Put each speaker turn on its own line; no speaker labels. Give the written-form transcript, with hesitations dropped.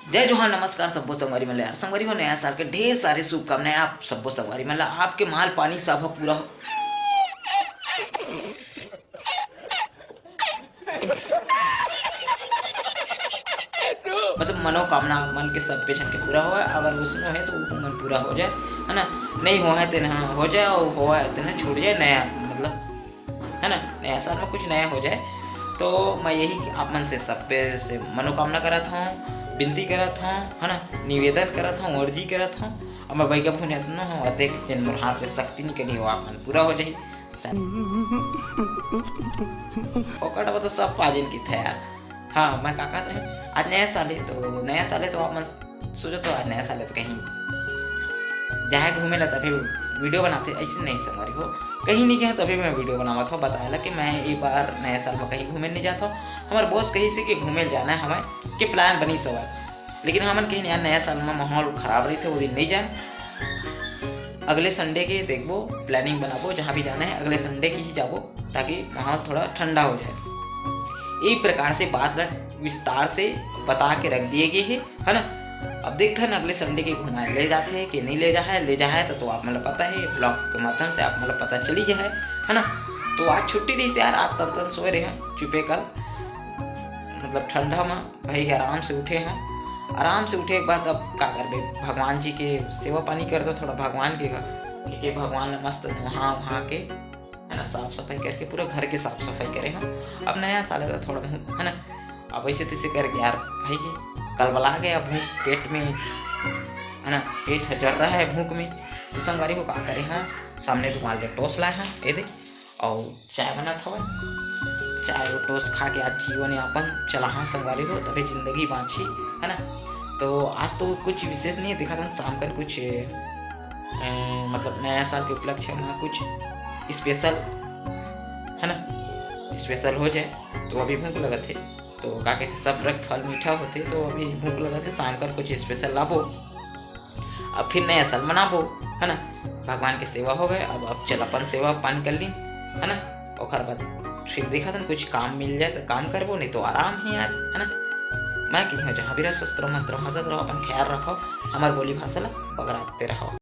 जय जोहार नमस्कार सब्बो संगवारी मन यार संगवारी हो नया साल के ढेर सारे शुभकामनाएं आप सब्बो संगवारी मन आपके माल पानी सब पूरा हो। मतलब मनोकामना मन के सब पेशन के पूरा हो अगर उसनो है तो वो मन पूरा हो जाए है ना। नहीं हो है तेना हो जाए और हो है तेना छूट जाए नया मतलब है ना। नया साल में कुछ नया हो जाए तो मैं यही आप मन से सब पे से मनोकामना करत हूँ, विनती करत हूँ है ना, निवेदन करत हूँ, अर्जी करत हूँ और मैं वही कब न हूँ अधिक जन मोर हाथ पे शक्ति निकली हो आप मन पूरा हो जाए। ओकटा तो सब पाजिल की था यार। हाँ मैं का कहते हैं आज नया साल है तो आप मन सोचो तो आज नया साल है तो कहीं जाए घूमे ला तभी वीडियो बनाते ऐसे नहीं संगवारी हो कहीं नहीं गया तभी मैं वीडियो बनावा था बताया कि मैं एक बार नया साल में कहीं घूमे नहीं जाता हूँ। हमारे बॉस कहीं से कि घूमे जाना है हमें कि प्लान बनी सवाल लेकिन हमन कहीं यार नया साल में माहौल खराब रही थे वो दिन नहीं जाए। अगले संडे के देखबो प्लानिंग बनाबो जहाँ भी जाना है अगले संडे की ही जाबो ताकि माहौल थोड़ा ठंडा हो जाए। एक प्रकार से बात का विस्तार से बता के रख दिए गए है ना। अब देखते हैं अगले संडे के घुमाए ले जाते हैं कि नहीं ले जाए तो आप मतलब पता है ब्लॉग के माध्यम से आप मतलब पता चली जाए है ना। तो आज छुट्टी रही से यार आज तन सोए रहे हैं चुपे कल मतलब ठंडा में भाई आराम से उठे हैं। आराम से उठे के बाद अब क्या करबे भगवान जी के सेवा पानी करते थोड़ा भगवान के क्योंकि भगवान ने मस्त वहाँ के है ना साफ सफाई करके पूरा घर के साफ सफाई करे हम। अब नया साल है तो थोड़ा है ना अब वैसे तैसे करके यार भाई के कलबला गया भूख पेट में है ना पेट जल रहा है भूख में तो संगवारी को क्या करे हाँ सामने दुकान में टोस्ट लाए हैं ये दे और चाय बना था चाय और टोस्ट खा के आज जीवन यापन चला हाँ संगवारी हो तभी जिंदगी बाँची है ना। तो आज तो कुछ विशेष नहीं है देखा था शाम का कुछ मतलब नया साल के उपलक्ष्य में कुछ स्पेशल है ना स्पेशल हो जाए तो अभी भूख लगा थे तो का कहते सब रख फल मीठा होते तो अभी भूख लगा थे शाम कर कुछ स्पेशल लाबो अब फिर नया साल मनाबो है ना। भगवान की सेवा हो गए अब चल अपन सेवा पानी कर ली है ना और बाद फिर देखा था कुछ काम मिल जाए तो काम करबो नहीं तो आराम ही यार है ना। मैं कि जहाँ भी रहो स्वस्थ रहो मस्त रहो हंसत रहो अपन ख्याल रखो हमार बोली भाषा ला बगराते रहो।